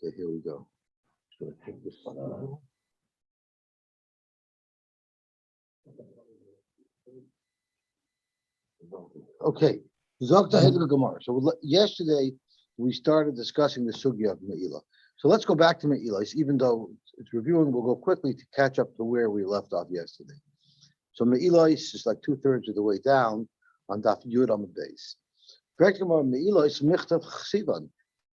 Okay, here we go. Just gonna take this one out. Okay, Zokta Hedra Gemara. So yesterday we started discussing the sugya of Me'ilah. So let's go back to Me'ilah. Even though it's reviewing, we'll go quickly to catch up to where we left off yesterday. So Me'ilah is like 2/3 of the way down on Daf Yud Amud Beis. Correct Gemara, Me'ilah is Michtav Chsivan.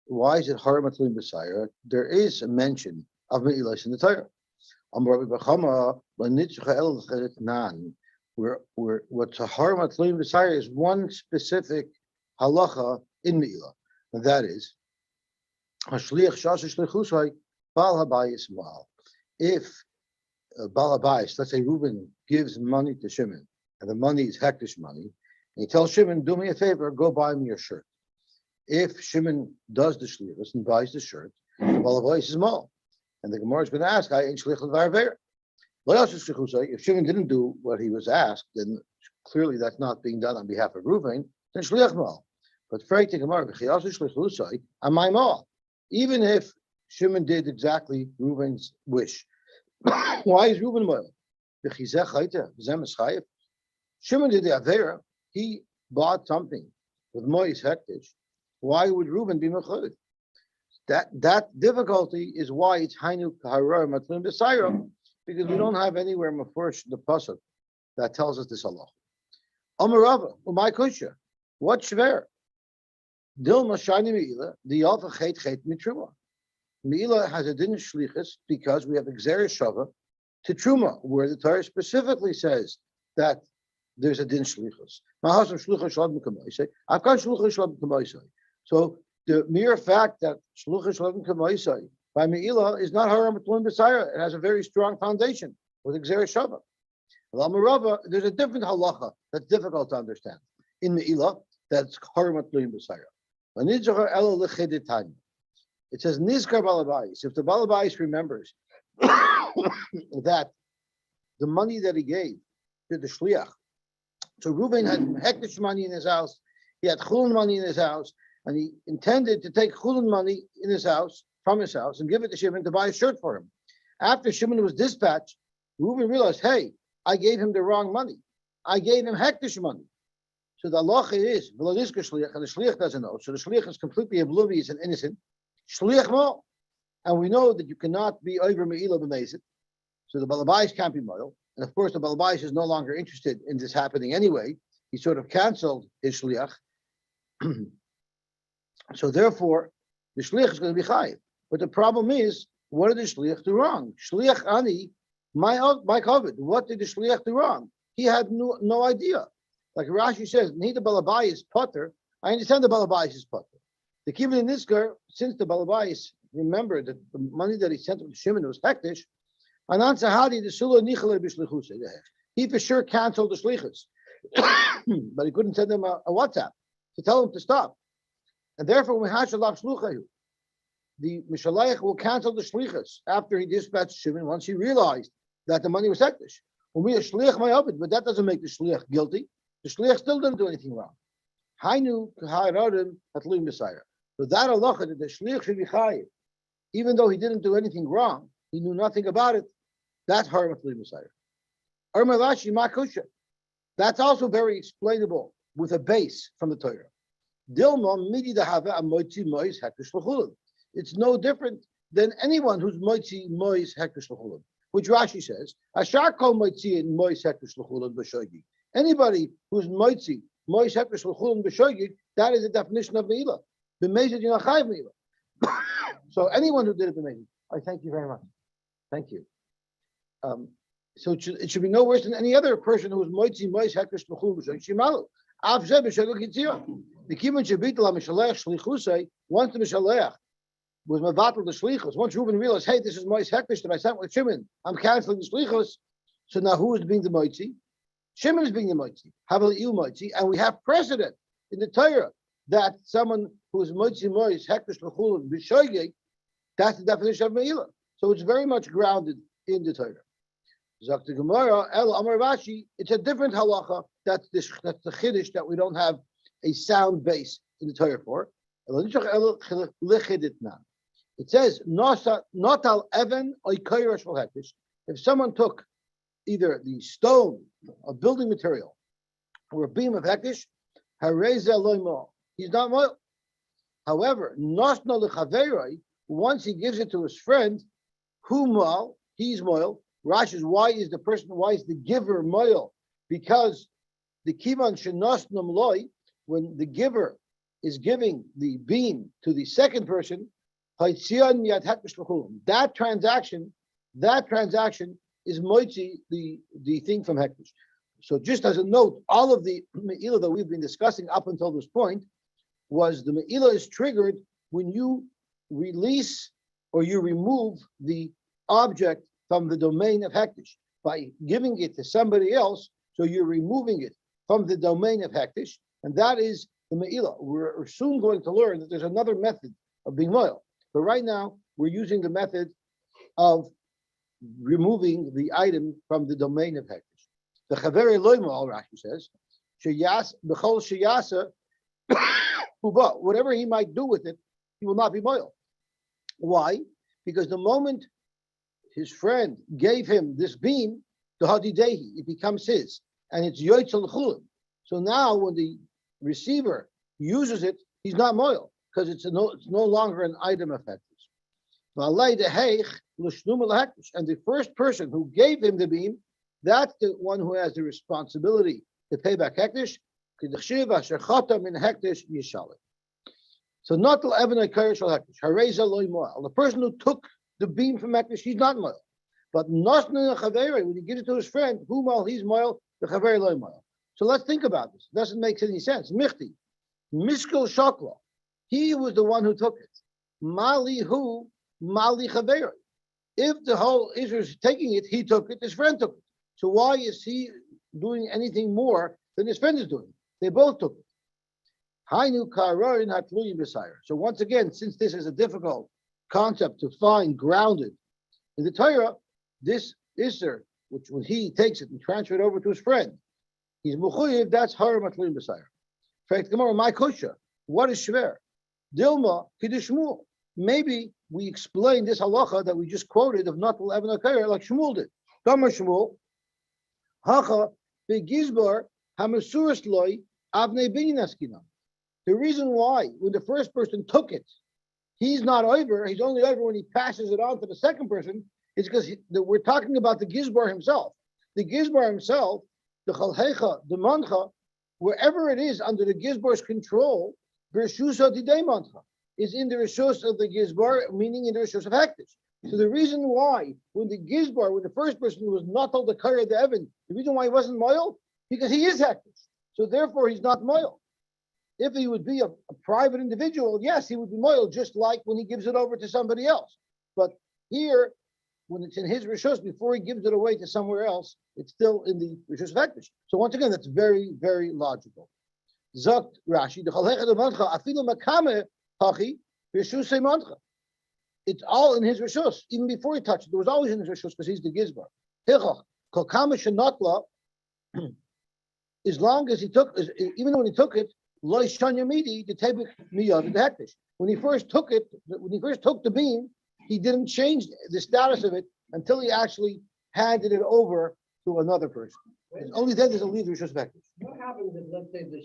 Why is it Haramatlim B'Sayra? There is a mention of Me'ilah in the Torah. Amar B'Chama L'Nitzcha El Nan. Where what's a Haramatlim B'Sayra is one specific halacha in Me'ilah, and that is Hashliach Shashish Lechusay Bal Habayis Mal. If Bal Habayis, let's say Reuben gives money to Shimon, and the money is hektish money, and he tells Shimon, "Do me a favor, go buy me your shirt." If Shimon does the shlichus and buys the shirt, the Bal Habayis is mal, and the Gemara is going to ask, "I ain't shlich l'varver." If Shimon didn't do what he was asked, then clearly that's not being done on behalf of Reuven. Then shliach mal. But the Gemara, am I mal? Even if Shimon did exactly Reuven's wish, why is Reuven mal? Shimon did the avera. He bought something with mois hektish. Why would Reuven be mechud? That difficulty is why it's hainu kaharar matlim b'sayram, because we don't have anywhere mafurish the pasuk that tells us this halacha. Amarava, umay kusha, what shver? Dilma shani meila, the alpha chet mitruma. Meila has a din shlichus because we have exer shava to truma, where the Torah specifically says that there's a din shlichus. So the mere fact that shluchus shalom k'maisai by Me'ilah is not haram matlim b'sayra. It has a very strong foundation with exer shava. There's a different halacha that's difficult to understand in Me'ilah that's haram matlim b'sayra. It says nizkar balabais. If the balabais remembers that the money that he gave to the shliach, so Reuven had hektish money in his house, he had chulun money in his house, and he intended to take chulun money in his house, from his house, and give it to Shimon to buy a shirt for him. After Shimon was dispatched, Reuven realized, hey, I gave him the wrong money. I gave him hektish money. So the halacha is, and the shliach doesn't know. So the shliach is completely oblivious and innocent. Shliach mo. And we know that you cannot be over me'ilah b'mezid. So the balabais can't be moil. And of course, the balabais is no longer interested in this happening anyway. He sort of canceled his shliach. So therefore, the shliach is going to be chayiv. But the problem is, what did the shliach do wrong? Shliach ani, my covet. What did the shliach do wrong? He had no idea. Like Rashi says, "Need the balabais is potter." I understand the balabais is potter. The kibbutz in this girl, since the balabais remembered that the money that he sent to Shimon was hektish, anan sahadi the sula nichale b'shlichus. He for sure canceled the shlichus, but he couldn't send them a WhatsApp to tell him to stop. And therefore, when hashalach shluchayu, the Mishalayach will cancel the shlichus after he dispatched Shimon once he realized that the money was hektish. But that doesn't make the shliach guilty. The shliach still didn't do anything wrong. Hainu k'ha'aradim hatlim b'sayra. So that halacha that the shliach should be chayiv, even though he didn't do anything wrong, he knew nothing about it. That's haram hatlim b'sayra. Armalashi makusha. That's also very explainable with a base from the Torah. Dilma midi dahava amoitzi mois hektish l'chulim. It's no different than anyone who's moitzi mois hektish l'chulim, which Rashi says, Ashar kol moitzi in mois hektish l'chulim b'shogi. Anybody who's moitzi mois hektish l'chulim b'shogi, that is the definition of me'ilah. B'mezid you're not chayiv me'ilah. So anyone who did it b'mezid, I thank you very much. Thank you. So it should be no worse than any other person who is moitzi mois hektish l'chulim b'shogi. Shimalu. Av zeh b'shogi kitziyah. The kibbutz shebitel ha-mishalech shlichusay, once the mishalech was mevatel the shlichus. Once Reuben realized, hey, this is mois hektish that I sent with Shimon, I'm canceling the shlichus. So now who is being the moitzi? Shimon is being the moitzi. Havel il moitzi, and we have precedent in the Torah that someone who is moitzi mois hektish l'chulim b'shoigeg, that's the definition of me'ilah. So it's very much grounded in the Torah. Zakta Gemara El Amar Rashi. It's a different halacha. That's the chiddush that we don't have a sound base in the Torah for. It says, not al even or hektish. If someone took either the stone, a building material, or a beam of hektish, he's not moil. However, once he gives it to his friend, he's moil. Rashi is why is the giver moil? Because the kivan shenosnum loy, when the giver is giving the beam to the second person, that transaction is moitzi the thing from hektish. So just as a note, all of the me'ilah that we've been discussing up until this point was the me'ilah is triggered when you release or you remove the object from the domain of hektish by giving it to somebody else. So you're removing it from the domain of hektish, and that is the me'ilah. We're soon going to learn that there's another method of being loyal, but right now we're using the method of removing the item from the domain of hektish. The Chaveri Loimal, Rashi says, B'chol Sheyasa, whatever he might do with it, he will not be moil. Why? Because the moment his friend gave him this beam, the Hadidehi, it becomes his, and it's Yoitzel Chulim. So now when the receiver uses it, he's not moil, because it's no longer an item of hektish. And the first person who gave him the beam, that's the one who has the responsibility to pay back hektish. So not the even hektish. The person who took the beam from hektish, he's not moil. But when he gives it to his friend, he's moil, the chaveri loy moil. So let's think about this. It doesn't make any sense. Michti, miskil shakla. He was the one who took it. Mali chaveri. If the whole Israel is taking it, he took it, his friend took it. So why is he doing anything more than his friend is doing? They both took it. So once again, since this is a difficult concept to find grounded in the Torah, this Isser, which when he takes it and transfers it over to his friend, he's mechuyev. That's harim atluim b'sayir. Fact Gemara, my kosher. What is shver? Dilma kiddush Shmuel. Maybe we explain this halacha that we just quoted of not even a like Shmuel did. Gomer Shmuel, hacha begizbar hamasuras loy avnei binyan askinam. The reason why, when the first person took it, he's not over, he's only over when he passes it on to the second person, is because we're talking about the Gizbar himself. The Gizbar himself, the Chalhecha, the Mancha, wherever it is under the Gizbar's control, Bershusa Didei Mancha, is in the Rishus of the Gizbar, meaning in the Rishus of Hektish. So the reason why, when the first person was not told the Kara the Evan, the reason why he wasn't Moil, because he is Hektish. So therefore he's not Moil. If he would be a private individual, yes, he would be moil, just like when he gives it over to somebody else. But here, when it's in his rishus, before he gives it away to somewhere else, it's still in the rishus vektish. So once again, that's very, very logical. Zakt Rashi, the chalhecha de mancha, afilu makame hachi rishus mancha. It's all in his rishus, even before he touched it. It was always in his rishus because he's the gizbar. Hichach kol kama shenatla. As long as he took, even when he took it. When he first took the beam, he didn't change the status of it until he actually handed it over to another person. Only then does it leave the Rishus Vektish. What happens if, let's say, the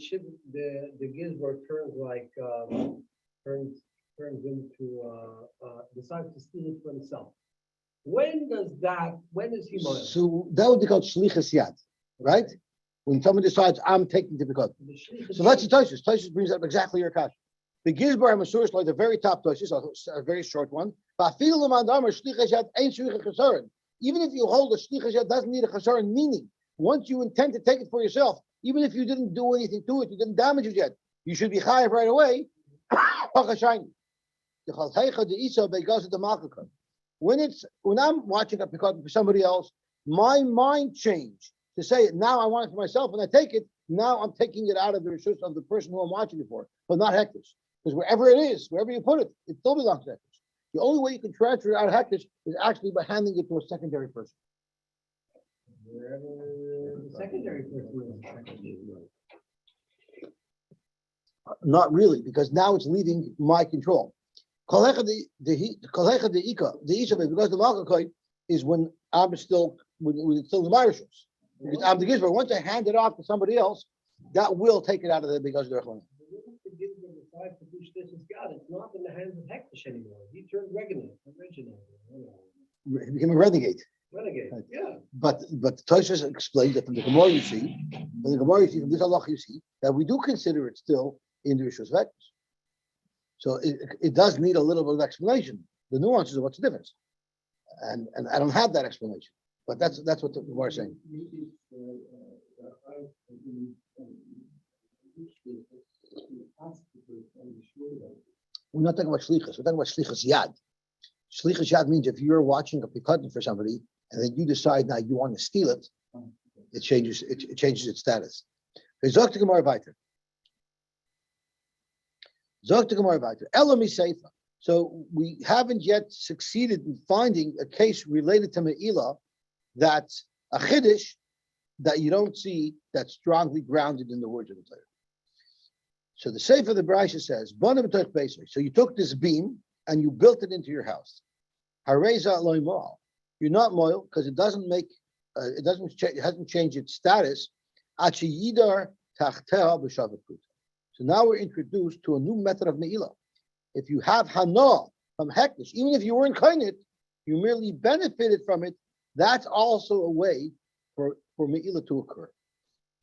Gizbar turns into decides to steal it for himself? When is he moil? So that would be called shlichus yad, right? When someone decides, I'm taking the Bikot. So let's see Toshis. Toshis brings up exactly your kasha. The Gizbar HaMasuris, like the very top Toshis, a very short one. Even if you hold a shlichus yad, doesn't need a chasaron, meaning, once you intend to take it for yourself, even if you didn't do anything to it, you didn't damage it yet, you should be chayav right away. When I'm watching a Bikot for somebody else, my mind changed. To say now I want it for myself, and I take it, now I'm taking it out of the rishus of the person who I'm watching it for, but not hektish. Because wherever it is, wherever you put it, it still belongs to hektish. The only way you can transfer it out of hektish is actually by handing it to a secondary person. Wherever the secondary person is. Not really, because now it's leaving my control. Kolecha the Ika, the Isha, because the Malkakai is when Am is still when it's still in the Marishals. Because Am the Gizber, once I hand it off to somebody else, that will take it out of there because they're Chlan. It's not in the hands of Hektish anymore. He turned original. He became a renegade. Renegade, yeah. But Toshas explains that from the Gemara you see, from this Allah you see, that we do consider it still in the Rishos Vektis. So it does need a little bit of explanation. The nuances of what's the difference. And I don't have that explanation. But that's what the Gemara is saying. We're not talking about shlichus. We're talking about shlichus yad. Shlichus yad means if you're watching a pikadon for somebody and then you decide now you want to steal it, it changes its status. Zok to Gemara weiter. Zok to Gemara weiter. Elami seifa. So we haven't yet succeeded in finding a case related to Me'ilah that's a chiddush that you don't see that's strongly grounded in the words of the Torah. So the Sefer of the Brayso says, so you took this beam and you built it into your house. Hareza loy mo'al. You're not mo'al because it hasn't changed its status. So now we're introduced to a new method of Me'ilah. If you have hana from hektish, even if you weren't kainit, you merely benefited from it. That's also a way for Me'ilah to occur.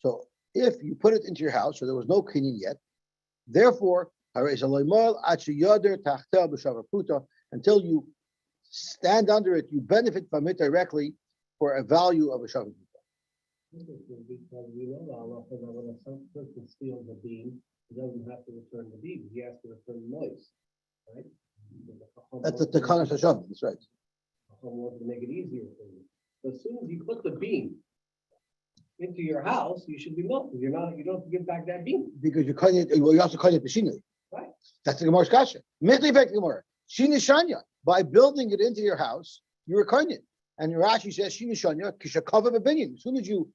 So if you put it into your house, so there was no kinyan yet, therefore, until you stand under it, you benefit from it directly for a value of a shavuot. Because we know Allah, when some person steals a beam, he doesn't have to return the beam. He has to return the noise, right? That's the Takanas HaShavim, that's right. To make it easier for you. So as soon as you put the beam into your house, you should be milked. You don't have to give back that beam. Because you're cutting it, well, you also cutting it to right. That's the Gemara's kasha. Gemara. Shina Shanya. By building it into your house, you're a kohen. And Rashi says Shina Shanya kishakava b'binyan. As soon as you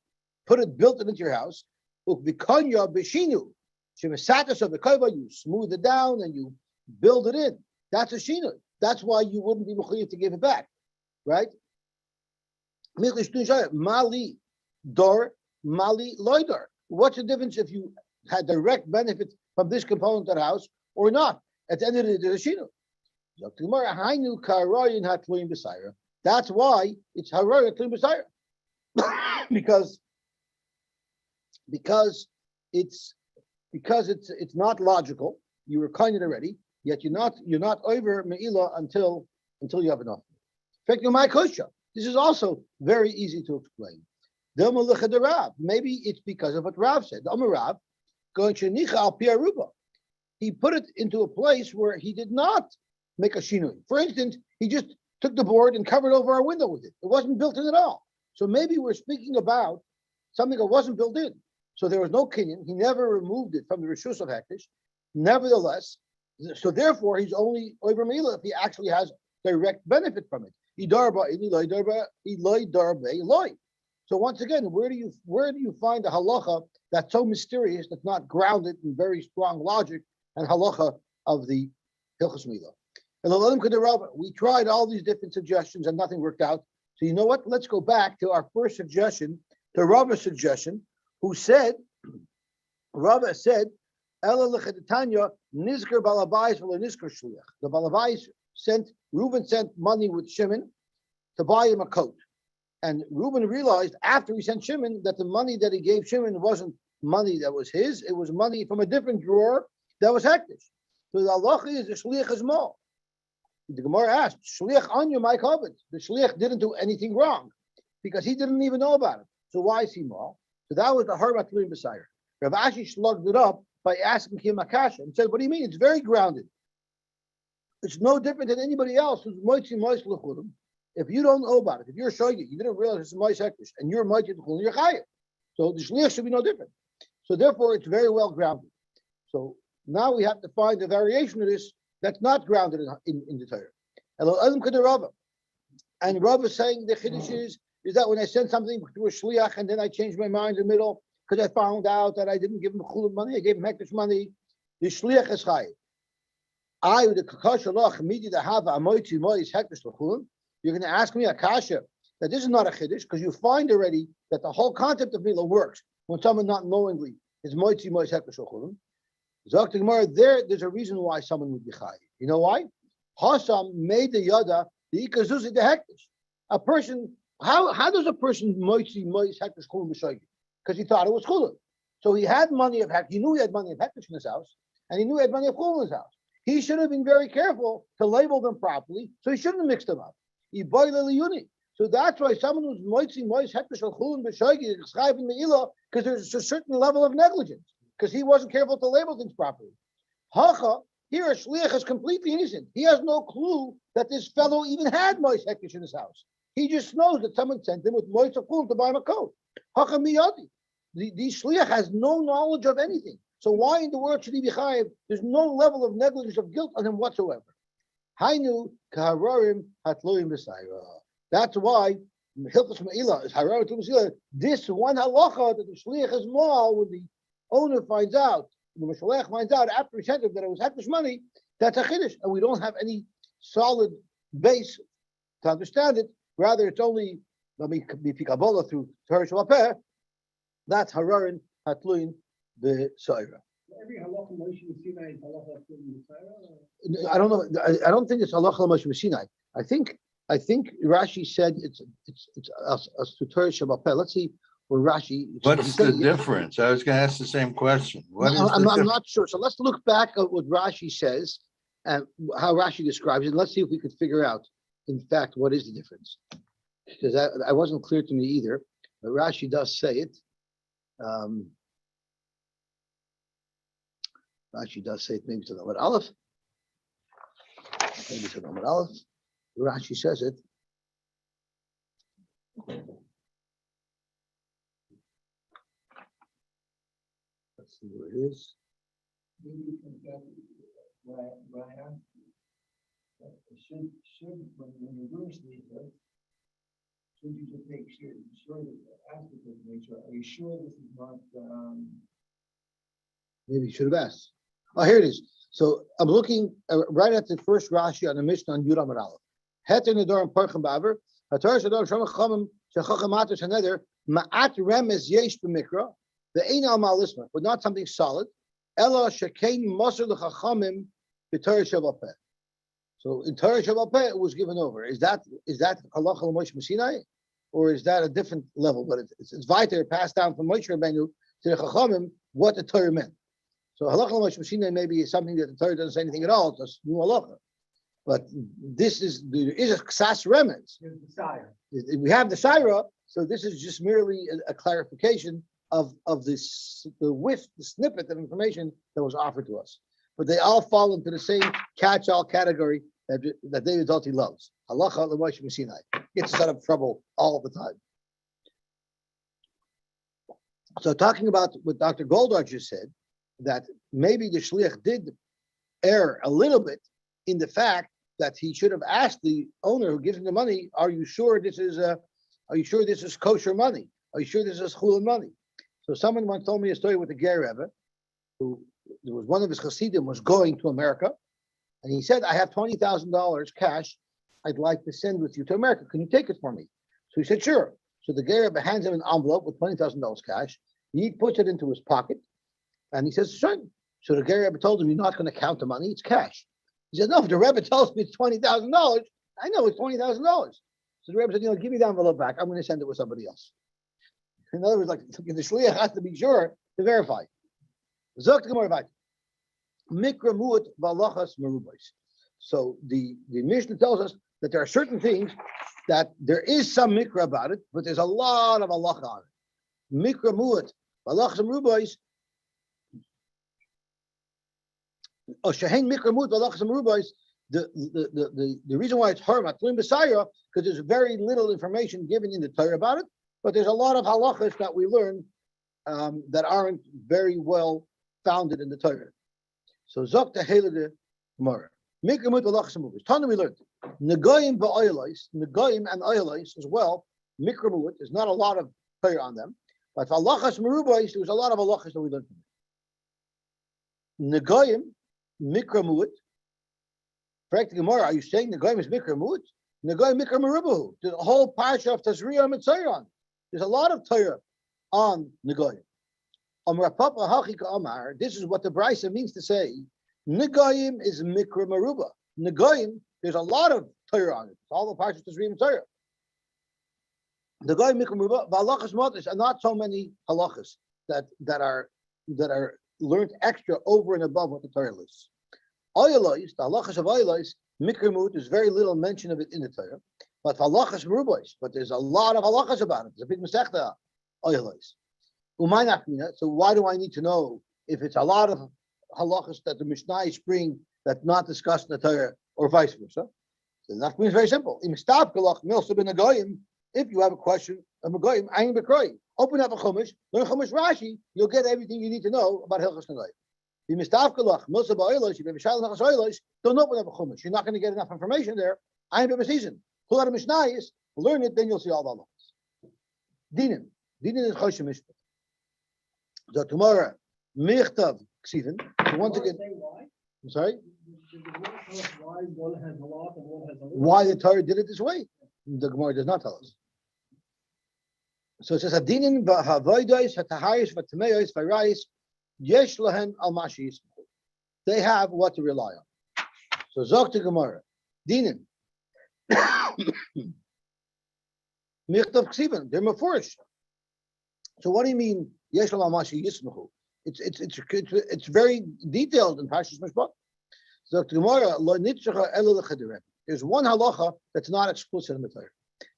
built it into your house, ukvikanya b'shinu. Shemesatas of the kaiva, you smooth it down and you build it in. That's a shina. That's why you wouldn't be mechuyev to give it back, right? Mali dor, mali loidor. What's the difference if you had direct benefit from this component of the house or not? At the end of the day, there's a shina. That's why it's haraya tluim b'sayra. because it's not logical. You were kind already, yet you're not over Me'ilah until you have enough. In fact, my kosha. This is also very easy to explain. Maybe it's because of what Rav said. Rav, he put it into a place where he did not make a shinui. For instance, he just took the board and covered over our window with it. It wasn't built in at all. So maybe we're speaking about something that wasn't built in. So there was no kinyan. He never removed it from the rishus of hektish. Nevertheless, so therefore he's only over Me'ilah if he actually has direct benefit from it. So once again, where do you find a halacha that's so mysterious, that's not grounded in very strong logic and halacha of the Hilchos Me'ilah? We tried all these different suggestions and nothing worked out. So you know what? Let's go back to our first suggestion, to Rava's suggestion, who said, Rava said, the Balabais Reuben sent money with Shimon to buy him a coat. And Reuben realized after he sent Shimon that the money that he gave Shimon wasn't money that was his, it was money from a different drawer that was hektish. So the halacha is the shliach is more. The Gemara asked, shliach anya my covet. The shliach didn't do anything wrong because he didn't even know about it. So why is he more? So that was the harbat tluim b'sayra. Rav Ashi slugged it up by asking him akasha and said, what do you mean? It's very grounded. It's no different than anybody else who's moitzi mois l'churim. If you don't know about it, if you're shogeg, you didn't realize it's mois hektish, and you're moitzi l'churim, you're chayav. So the shliach should be no different. So therefore, it's very well grounded. So now we have to find a variation of this that's not grounded in the Torah. And Rav is saying the chiddush is that when I send something to a shliach and then I change my mind in the middle because I found out that I didn't give him chulim money, I gave him hektish money, the shliach is chayav. I the kakashalach midi to have a moiti mois hektish l'chulin. You're going to ask me a kasha that this is not a chiddush because you find already that the whole concept of mila works when someone not knowingly is moiti mois hektish l'chulin. Zok the Gemara, there's a reason why someone would be chayiv. You know why? Hasam made the yada the ikazuzi the hektish. A person, how does a person moiti mois hektish chulin b'shogi? Because he thought it was chulin. So he had money of hektish. He knew he had money of hektish in his house, and he knew he had money of chulin in his house. He should have been very careful to label them properly, so he shouldn't have mixed them up. So that's why someone who's moitzi mois hektish al chulin b'shogi is chayiv in meila because there's a certain level of negligence because he wasn't careful to label things properly. Hacha, here a shliach is completely innocent. He has no clue that this fellow even had mois hektish in his house. He just knows that someone sent him with mois of chulin to buy him a coat. Hacha miyadi. The shliach has no knowledge of anything. So why in the world should he be chayiv? There's no level of negligence of guilt on him whatsoever. Hainu kaharorim hatluim b'sayra. That's why hilchos meila is hararim to b'sayra. This one halacha that the shliach is mal when the owner finds out, the shliach finds out after he sent him that it was hektish money. That's a chiddush, and we don't have any solid base to understand it. Rather, it's only b'pikabola through Torah Shabbat. That's hararim hatluim. The Saira. Every halacha Moshe Sinai is halacha the Saira. I don't know. I don't think it's halacha Moshe Sinai. I think Rashi said it's as to Torah Shabbat. Let's see what Rashi. What's the difference? I was going to ask the same question. I'm not sure. So let's look back at what Rashi says and how Rashi describes it. Let's see if we could figure out, in fact, what is the difference. Because that wasn't clear to me either. But Rashi does say it. Rashi does say it maybe to the Amud Aleph. Maybe to the Amud Aleph. Rashi says it. Let's see where it is. Maybe you can get what I asked you. Should when you reverse these, right? Should you just make sure that ask the person, make sure, are you sure this is not Maybe you should have asked. Oh, here it is. So I'm looking right at the first Rashi on the Mishnah on Yud Amud Aleph. Heter nedor and parchem baver. Hatar shador shem chachamim shechacham matos haneder ma'at remes yesh b'mikra the ein al ma'alisma, but not something solid. Ella shekein moser l'chachamim b'Torah Shabbat Peh. So in Torah Shabbat Peh it was given over. Is that halacha l'Moshe Sinai, or is that a different level? But it's weiter passed down from Moshe Rabbeinu to the chachamim what the Torah meant. So halacha l'Moshe Sinai maybe is something that the Torah doesn't say anything at all. It's just new halacha. But there is a ksas remez. We have the Saira, so this is just merely a clarification of the snippet of information that was offered to us. But they all fall into the same catch-all category that David Dalty loves. Halacha l'Moshe Sinai gets us out of trouble all the time. So talking about what Dr. Goldar just said, that maybe the shliach did err a little bit in the fact that he should have asked the owner who gives him the money, are you sure this is kosher money? Are you sure this is chulin money? So someone once told me a story with a Ger Rebbe, who there was one of his chassidim was going to America, and he said, I have $20,000 cash I'd like to send with you to America. Can you take it for me? So he said, sure. So the Ger Rebbe hands him an envelope with $20,000 cash. He puts it into his pocket, and he says, sure. So the Ger Rebbe told him, you're not going to count the money, it's cash. He said, no, if the Rebbe tells me it's $20,000, I know it's $20,000. So the Rebbe said, give me the envelope back. I'm going to send it with somebody else. In other words, like the shliach has to be sure to verify. So the Mishnah tells us that there are certain things that there is some mikra about it, but there's a lot of halacha on it. Mikra mu'at, balachas merubos. The reason why it's haram atlim b'sayra because there's very little information given in the Torah about it, but there's a lot of halachas that we learn that aren't very well founded in the Torah. So zok tehele gemara mikra mut halachas merubos. Tana we learned negoyim ba'oylos, negoyim and oyolos as well. Mikra mut, there's not a lot of Torah on them, but halachas merubos there was a lot of halachas that we learned from it. Negoyim. Mikra mu'at, Correct, Gemara. Are you saying the Goyim is Mikra Mut? The Goyim Mikra Merubahu. The whole parsha of Tazriya and Tzayon. There's a lot of Torah on the Goyim. This is what the Brisa means to say. Negoyim is Mikra Meruba. Negoyim, there's a lot of Torah on it. It's all the parsha of Tazriya and Torah. The Goyim Mikra Meruba, halachas motis, and not so many halachas that are learned extra over and above what the Torah lists. Oyelois, the halachas of Oyelois, Mikra Mut, there's very little mention of it in the Torah. But halachas Merubois, but there's a lot of halachas about it. There's a big masechta Oyelois. So why do I need to know if it's a lot of halachas that the Mishnah bring that's not discussed in the Torah, or vice versa? So that means very simple. If you have a question, open up a chumash, learn chumash Rashi, you'll get everything you need to know about Hilchos Negoyim. Don't open up a chumash. You're not going to get enough information there. Pull out a Mishnayos, learn it, then you'll see all the halachas. Dinin is Choshe Mishpat. So tomorrow, Michtav Ksivin. Once again, I'm sorry. Why one has a lot and one has a little? Why the Torah did it this way? The Gemara does not tell us. So it says, "Adinin v'havodos v'tahayis v'tameos v'rayis yesh lahen al mashi yismchu." They have what to rely on. So Zok to Gemara, Dinin. Michtav Ksivin. They're mafurish. So what do you mean? Yesh lahen al mashi yismchu. It's very detailed in Parshas Mishpat. Zok to Gemara, lo nitzacha elu l'chederem. There's one halacha that's not explicit in the Torah.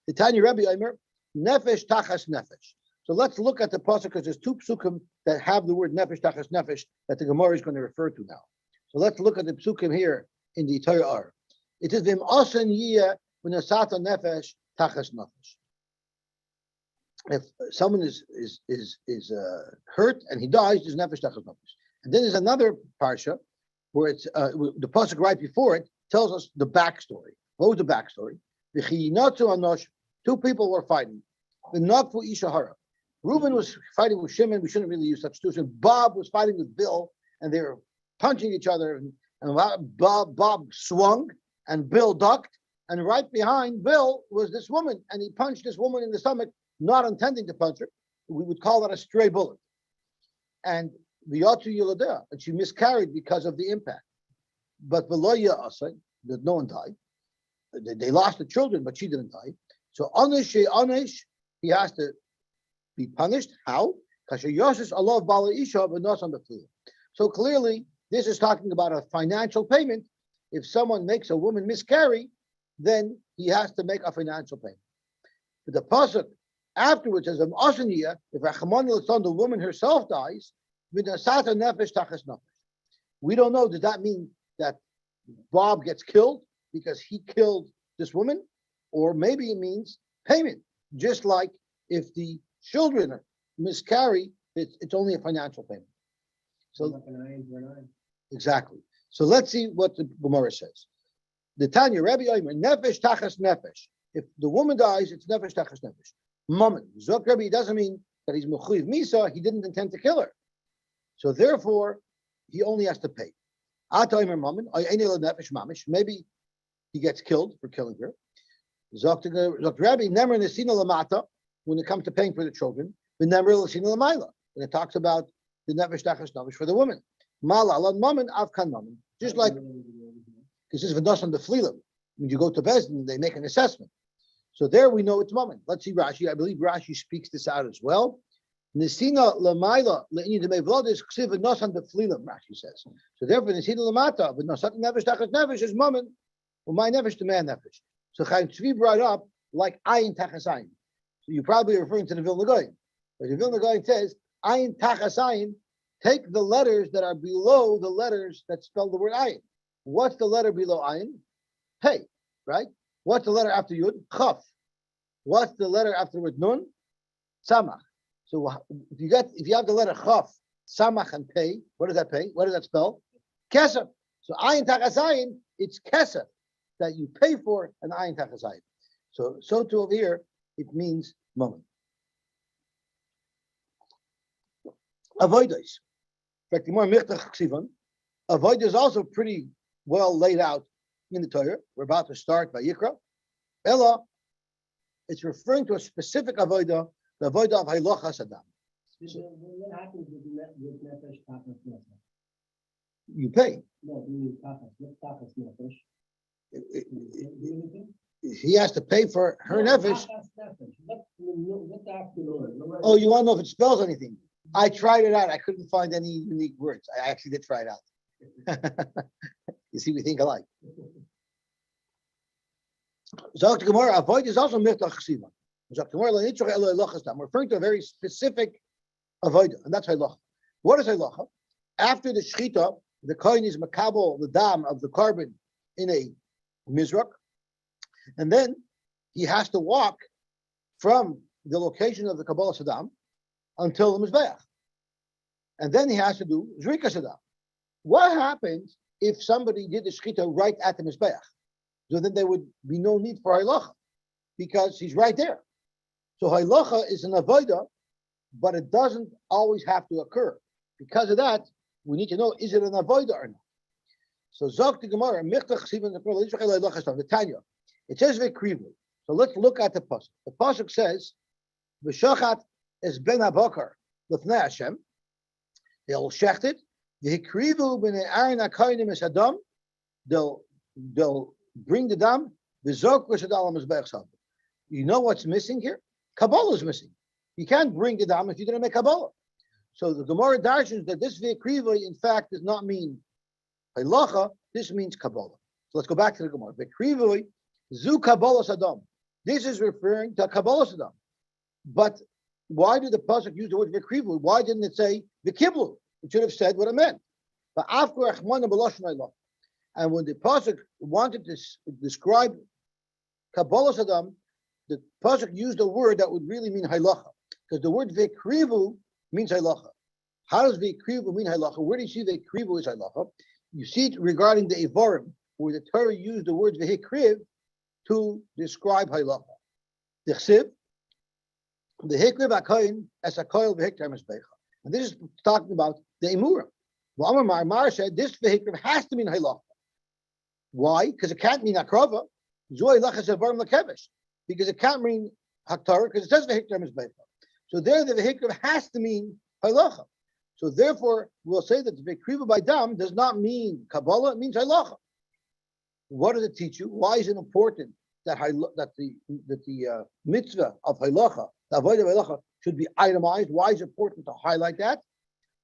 The Tanya Rebbe Omer, nefesh tachas nefesh. So let's look at the pasuk because there's two psukim that have the word nefesh tachas nefesh that the Gemara is going to refer to now. So let's look at the psukim here in the Torah. It is v'im asen yiyeh v'nasata nefesh tachas nefesh. If someone is hurt and he dies, there's nefesh tachas nefesh. And then there's another parsha where it's the pasuk right before it tells us the backstory. What was the backstory? Two people were fighting. Reuben was fighting with Shimon. We shouldn't really use such tools. Bob was fighting with Bill, and they were punching each other. And Bob swung, and Bill ducked. And right behind Bill was this woman, and he punched this woman in the stomach, not intending to punch her. We would call that a stray bullet. And and she miscarried because of the impact. But that no one died. They lost the children, but she didn't die. So onish, he has to be punished. How? So clearly, this is talking about a financial payment. If someone makes a woman miscarry, then he has to make a financial payment. But the pasuk afterwards says, if the woman herself dies, we don't know. Does that mean that Bob gets killed because he killed this woman? Or maybe it means payment. Just like if the children miscarry, it's only a financial payment. So exactly. So let's see what the Gemara says. The Tanya Rebbe Omer, nefesh tachas nefesh. If the woman dies, it's nefesh tachas nefesh. Mammon. Zok Rebbe doesn't mean that he's mechuyev misa. He didn't intend to kill her. So therefore, he only has to pay. Maybe he gets killed for killing her. When it comes to paying for the children, when it talks about the nefesh tachas nefesh for the woman. Just like this is v'das on the flilim. When you go to Bezdin, they make an assessment. So there we know it's mammon. Let's see Rashi. I believe Rashi speaks this out as well. Nesina lamaila le'ini demevlod is ksiv v'nos on the flilim. Rashi says. So therefore, nesina lamata v'nosat nefesh tachas nefesh is mammon. Well, my nefesh to man nefesh. So Chaim Tzvi brought up like ayin tachas ayin. So you're probably referring to the Vilna Gaon. But the Vilna Gaon says ayin tachas ayin. Take the letters that are below the letters that spell the word ayin. What's the letter below ayin? Hey, right? What's the letter after yud? Chaf. What's the letter after the word nun? Samach. So if you have the letter chaf, samach, and pay, what does that pay? What does that spell? Kesef. So ayin tachas ayin, it's kesef that you pay for an ayin tachas ayin. So too over here, it means moment. Avoidos. In fact, the more michtach ksivan, avoid is also pretty well laid out in the Torah. We're about to start by Yikra. Ella, it's referring to a specific avodah, the avodah of Hailochas Adam. What happens with nefesh tachas nefesh? You pay. No, you mean tachas. What's tachas nefesh? He has to pay for her nefesh. What's after Lord? Oh, you want to know if it spells anything? I tried it out. I couldn't find any unique words. I actually did try it out. You see, we think alike. Zok Gemara, avoid is also miftach chesiva. Zok Gemara, we're referring to a very specific avoid, and that's halacha. What is halacha? After the shechita, the kohen is makabel the dam of the carbon in a mizrak, and then he has to walk from the location of the kabbalah sadam until the mizbeach, and then he has to do zrika sadam. What happens if somebody did the shechita right at the mizbeach? So then there would be no need for halacha because he's right there. So halacha is an avodah, but it doesn't always have to occur. Because of that, we need to know, is it an avodah or not? So Zok the Gemara, the Tanya, it says v'krivli. So let's look at the pasuk. The pasuk says, "V'shachat es ben habakar l'fnei Hashem." They'll shecht it. V'hikrivu b'nei ayin ha'koynim es adam. They'll bring the dam. V'zok v'shadal mizbeach sav. You know what's missing here? Kabbalah is missing. You can't bring the dam if you didn't make Kabbalah. So the Gemara darshans that this v'krivli in fact does not mean halacha. This means Kabbalah. So let's go back to the Gemara. V'krivli zu Kabbalah sadam. This is referring to Kabbalah sadam. But why did the pasuk use the word v'krivli? Why didn't it say v'kiblu? It should have said what it meant. And when the pasuk wanted to describe Kabbalah sadam, the pasuk used a word that would really mean halacha, because the word v'krivu means halacha. How does v'krivu mean halacha? Where do you see v'krivu is halacha? You see it regarding the Ivarim, where the Torah used the word v'hikriv to describe halacha. The chsiv, the hikriv hakayin as a koil v'hiktar mizbecha. And this is talking about the imurim. Well, Amar Mar said this v'hikriv has to mean halacha. Why? Because it can't mean akrava. Because it can't mean haktara, because it says v'hiktar mizbecha. So there the v'hikriv has to mean halacha. So therefore, we'll say that the v'hikriv by dam does not mean Kabbalah, it means halacha. What does it teach you? Why is it important that the mitzvah of halacha, the avodah of halacha, should be itemized? Why is it important to highlight that?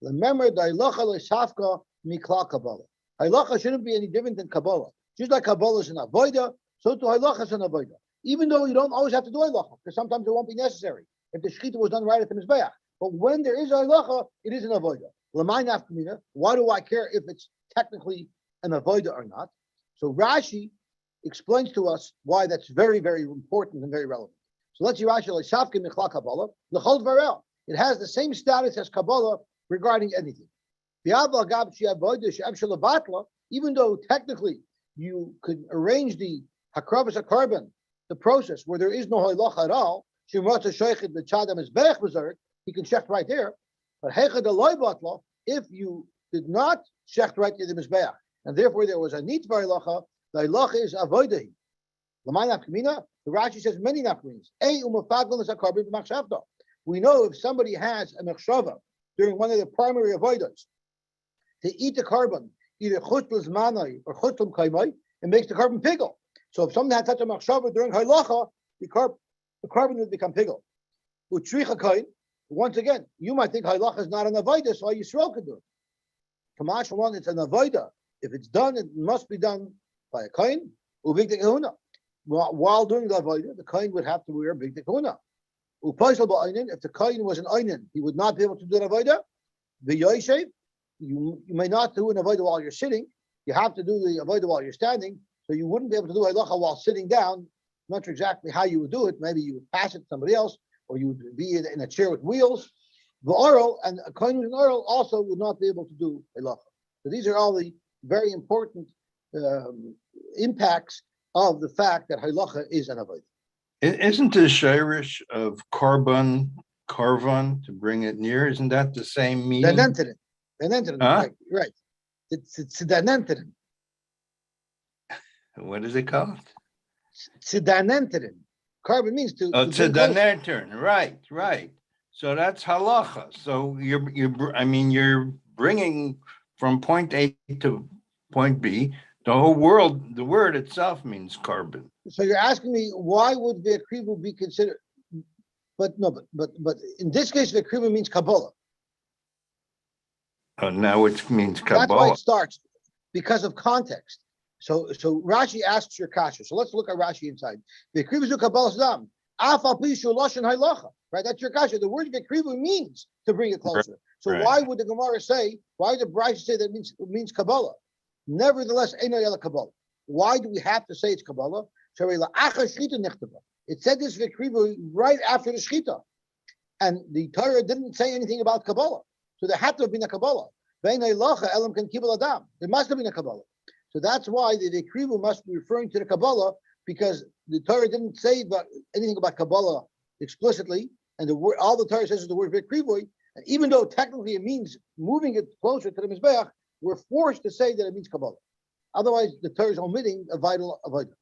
Remember, the halacha le'safka mikla Kabbalah. Halacha shouldn't be any different than Kabbalah. Just like Kabbalah is an avodah, so to halacha is an avodah. Even though you don't always have to do halacha, because sometimes it won't be necessary if the shechita was done right at the mizbeach. But when there is a halacha, it is an avodah. L'may nafkamina. Why do I care if it's technically an avodah or not? So Rashi explains to us why that's very, very important and very relevant. So let's see Rashi like Shavkin Michla Kabbalah, L'chol Dvarel. It has the same status as Kabbalah regarding anything. Even though technically you could arrange the Hakrabas carbon, the process where there is no halacha at all, he can shecht right there. But if you did not shecht right to the mizbeach, and therefore there was a need for halacha, the halacha is avodahi. The Rashi says many nafkamis. We know if somebody has a mechshava during one of the primary avodas to eat the carbon, either chutz manai or chutz kaimai, it makes the carbon piggle. So if someone had such a machshava during halacha, the carbon would become piggle. Utricha kain. Once again, you might think halacha is not an avodah, so Yisrael could do it. Kamash one, it's an avodah. If it's done, it must be done by a kain or big kahuna. While doing the avodah, the kain would have to wear big kahuna. Upaisal ba'aynin. If the kain was an aynin, he would not be able to do the avodah. The yoshev, you may not do an avodah while you're sitting. You have to do the avodah while you're standing. So you wouldn't be able to do halacha while sitting down. Not sure exactly how you would do it. Maybe you would pass it to somebody else, or you would be in a chair with wheels. The oral and a kohen with an oral also would not be able to do halacha. So these are all the very important impacts of the fact that halacha is an avodah. Isn't the shirish of karvan to bring it near? Isn't that the same meaning? Right. It's the What is it called? Tzidanenterin. Carbon means to Oh, bring closer. tzedakah, right. So that's halacha. So you're bringing from point A to point B. The whole world, the word itself means carbon. So you're asking me why would v'akrivu be considered? But in this case, v'akrivu means Kabbalah. Oh, now it means That's why Kabbalah. it starts because of context. So Rashi asks your kasha. So let's look at Rashi inside. V'akrivu zu Kabbalah dam. Af al pi shu lashon haylacha. Right, that's your kasha. The word v'akrivu means to bring it closer. So Right. why would the Gemara say? Why did Rashi say that means Kabbalah? Nevertheless, eino yela Kabbalah. Why do we have to say it's Kabbalah? It said this v'akrivu right after the shchita, and the Torah didn't say anything about Kabbalah, so there had to have been a Kabbalah. There must have been a Kabbalah. So that's why the v'akrivu must be referring to the Kabbalah, because the Torah didn't say anything about Kabbalah explicitly, and the word, all the Torah says is the word v'akrivu, and even though technically it means moving it closer to the Mizbeach, we're forced to say that it means Kabbalah. Otherwise, the Torah is omitting a vital avodah.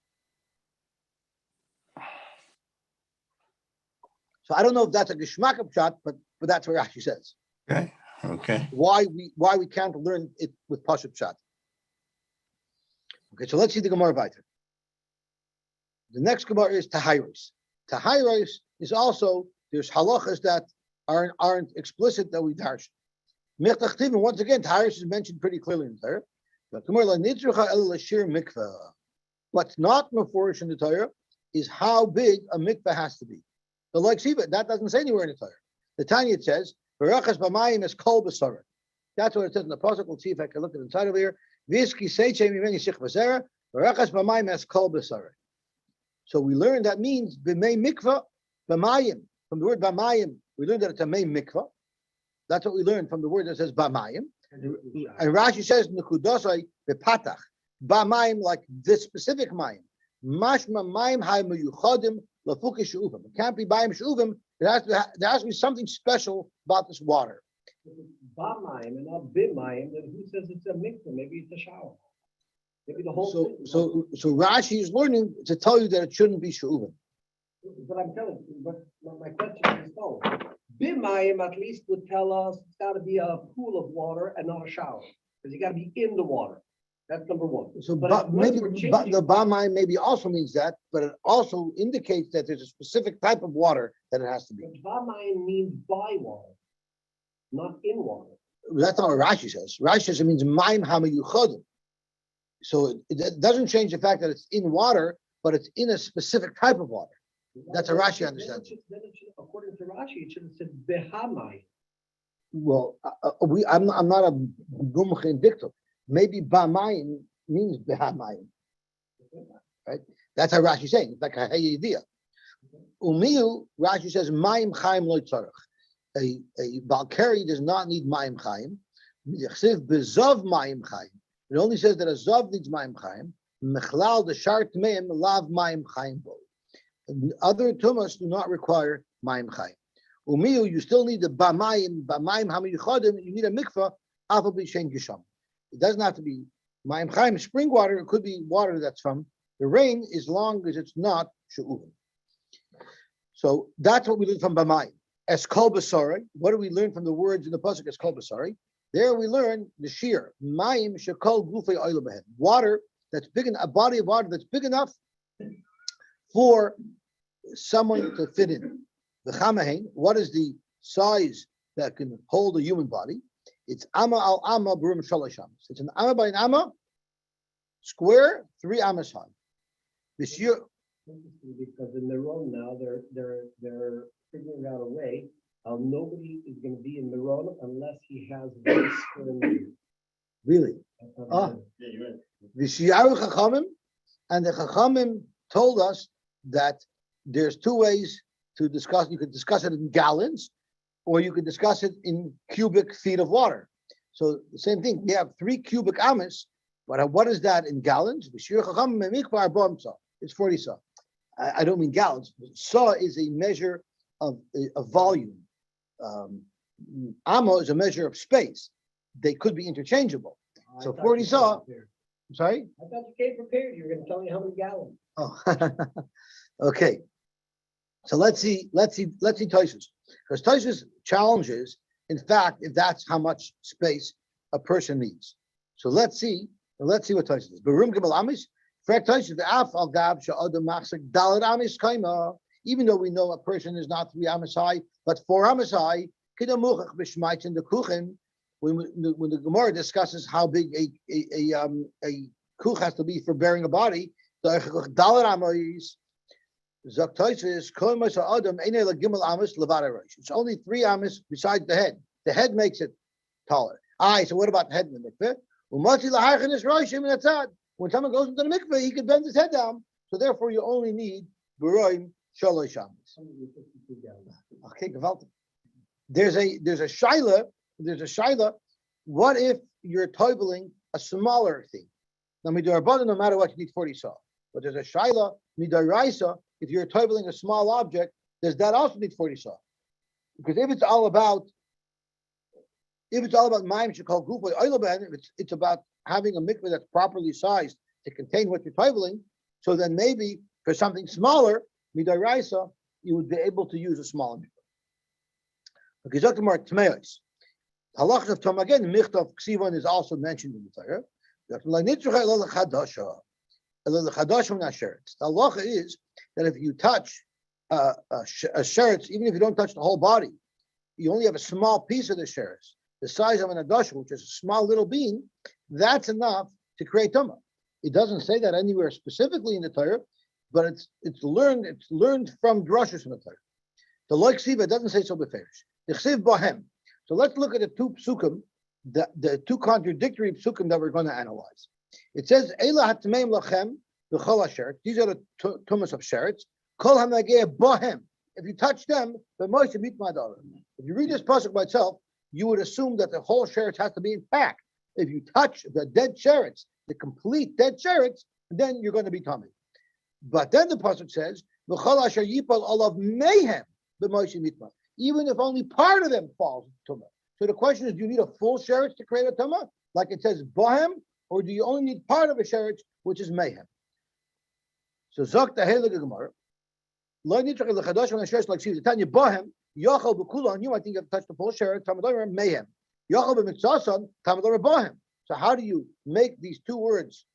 So I don't know if that's a geschmack of shot, but that's what Rashi says. Okay. Why we can't learn it with Pashup shot. Okay, so let's see the Gemara weiter. The next Gemara is Tahairos. Tahairos is also, there's halachas that aren't explicit that we darsh. Mechtachtiv, and once again, Tahairos is mentioned pretty clearly in there. What's not meforish in the Torah is how big a mikveh has to be. The like Shiva, that doesn't say anywhere in the Torah. The Tanya it says, "Berachas b'mayim es kol b'sara." That's what it says in the pasuk. Let's see if I can look at the inside of here. V'iski seiche mimeni sich v'zera, berachas b'mayim es kol b'sara. So we learn that means b'mei mikveh b'mayim. From the word b'mayim, we learned that it's a mei mikveh. That's what we learned from the word that says b'mayim. And Rashi says nekudosai b'patach b'mayim, like this specific mayim. Mashma mayim hay meyuchadim. It can't be bayim shuvim. There has to be something special about this water. Bamayim and not bimayim. Then who says it's a mikveh? Maybe it's a shower. Maybe the whole. So Rashi is learning to tell you that it shouldn't be shuvim. But I'm telling you. But my question is no. Bimayim at least would tell us it's got to be a pool of water and not a shower, because you got to be in the water. That's number one. So maybe the b'mayim maybe also means that, but it also indicates that there's a specific type of water that it has to be. B'mayim means by water, not in water. That's not what Rashi says. Rashi says it means mayim hamayuchadim. So it doesn't change the fact that it's in water, but it's in a specific type of water. That's how Rashi understands it. According to Rashi, it should have said behamayim. Well, I'm not a gumch in diktum. Maybe b'mayim means behamayim, right? That's how Rashi is saying. It's like a idea. Umiyu, Rashi says mayim chaim lo tzarich. A Balkari does not need mayim chaim. Bezov mayim chaim. It only says that a zov needs mayim chaim. Mechlal the shart meim lav mayim chaim bo. Other tumas do not require mayim chaim. Umiyu, you still need the b'mayim hamiyuchadim. You need a mikvah afal b'shen gisham. It doesn't have to be mayim chaim, spring water. It could be water that's from the rain, as long as it's not she'uvim. So that's what we learn from b'mayim. Eskol b'sarei. What do we learn from the words in the pasuk eskol b'sarei? There we learn the shear. Mayim shekol gufei oil b'hem. Water that's big enough, a body of water that's big enough for someone to fit in. The chamahin. What is the size that can hold a human body? It's amma al amma b'rum shalosh amas. It's an amma by an amma, square, 3 amas high. This year, because in Meron now they're figuring out a way how nobody is going to be in Meron unless he has one square meter. Really? V'shiyaru chachamim, and the chachamim told us that there's 2 ways to discuss. You could discuss it in gallons, or you could discuss it in cubic feet of water. So the same thing, we have 3 cubic amas, but what is that in gallons? It's 40 sa. I don't mean gallons. Sa is a measure of volume. Amma is a measure of space. They could be interchangeable. So 40 sa, I'm sorry? I thought you came prepared. You were gonna tell me how many gallons. Oh, okay. So let's see Tosfos. Because Tosfos challenges, in fact, if that's how much space a person needs. So let's see what Tosfos is. Barum Gimel Amis, Frek Tosfos, the Af al Gab Sha'adam Machzik Dalet Amis Kaima. Even though we know a person is not 3 Amis high, but 4 Amis high, Kida Muchach B'Shmaitz in the Kuchen. When the Gemara discusses how big a kuch has to be for bearing a body, Dalet Amis. It's only 3 amas besides the head. The head makes it taller. So what about the head in the mikveh? When someone goes into the mikveh, he can bend his head down. So therefore, you only need b'roim shalosh amas. Okay, gewaltig. There's a shaila. What if you're toiveling a smaller thing? Now, midarabanan, no matter what, you need 40 saw. But there's a shaila midaraisa. If you're toiveling a small object, does that also need 40 saw? Because if it's all about ma'im shekol gufay oil ben, it's about having a mikveh that's properly sized to contain what you're toiveling. So then maybe for something smaller, midaraisa, you would be able to use a smaller mikveh. Okay, Zaktamar Tmeos. Halachas of Tom again, Michtav Ksivon is also mentioned in the Torah. The halacha is that if you touch a sheretz, even if you don't touch the whole body, you only have a small piece of the sheretz, the size of an adasha, which is a small little bean, that's enough to create tumah. It doesn't say that anywhere specifically in the Torah, but it's learned from drushes in the Torah. The loik siva doesn't say so beferish. The chsiv bohem. So let's look at the 2 psukim, the 2 contradictory psukim that we're going to analyze. It says, Eila hatmeim lachem v'chol hasheret. These are the tumas of sherets. Kol hamageh bohem. If you touch them, the moishe mitmadar. If you read this pasuk by itself, you would assume that the whole sherets has to be intact. If you touch the dead sherets, the complete dead sherets, then you're going to be tummy. But then the pasuk says, v'chol asher yipol olav mehem b'moishe mitmadar. Even if only part of them falls into tumah. So the question is, do you need a full sheretz to create a tumah, like it says bohem, or do you only need part of a sheretz, which is mayhem? So zok the heilige Gemara. Lo nitzach lechadash when a sheretz like the Tanya bohem yochel b'kulan. You might think you have to touch the full sheretz. Tamador mayhem. Yochel b'mitzasam tamador bohem. So how do you make these 2 words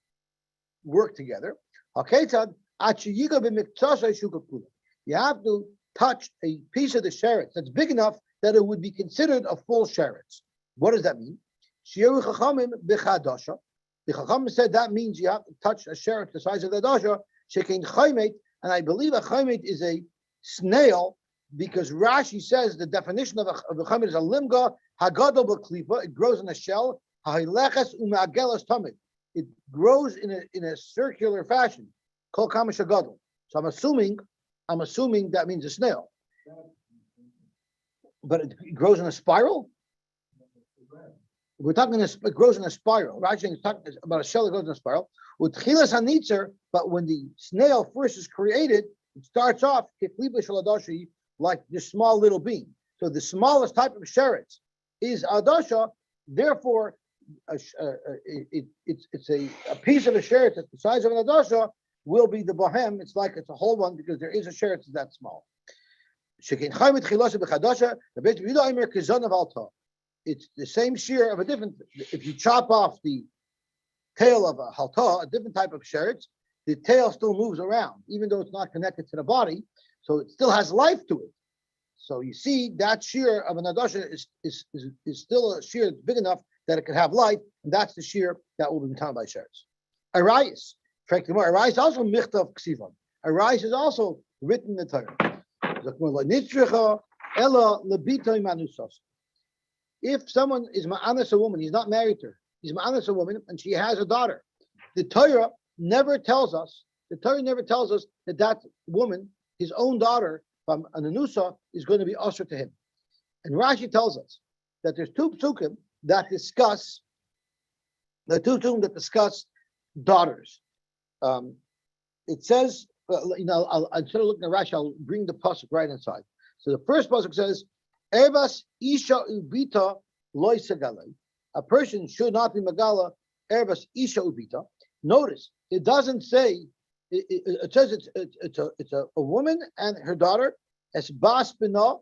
work together? Haketzad achiyiga b'mitzasay shukah kulan. You have to touch a piece of the sheretz that's big enough that it would be considered a full sheretz. What does that mean? Shiuru chachamim b'chadasha. The chacham said that means you have to touch a sheretz the size of the dasha. Shekein chaymet, and I believe a chaymet is a snail because Rashi says the definition of a chaymet is a limga hagadol b'klipa. It grows in a shell. Ha'ileches u'ma'agelas tamid. It grows in a circular fashion. Kol kamash hagadol. So I'm assuming that means a snail. But it grows in a spiral? We're talking, it grows in a spiral. Rashi is talking about a shell that goes in a spiral. With chilas hanitzer, but when the snail first is created, it starts off like this small little bean. So the smallest type of sheretz is adasha. Therefore, it's a piece of a sheretz that's the size of an adasha will be the bohem. It's like it's a whole one because there is a sheretz that small. It's the same shear of a different. If you chop off the tail of a halta, a different type of sheretz, the tail still moves around, even though it's not connected to the body. So it still has life to it. So you see that shear of an adasha is still a shear that's big enough that it can have life, and that's the shear that will be counted by sheretz. Arayis, Arayis also michtav ksivon. Arayis is also written in the Torah. If someone is ma'anas a woman, he's not married to her, he's ma'anas a woman, and she has a daughter. The Torah never tells us that that woman, his own daughter, from an anusa, is going to be usher to him. And Rashi tells us that there's 2 psukim that discuss daughters. It says, instead of looking at Rashi, I'll bring the pasuk right inside. So the first pasuk says, "Ervas isha ubita loy segalei." A person should not be megala ervas isha ubita. Notice it doesn't say. It says it's a woman and her daughter. Es bas bina,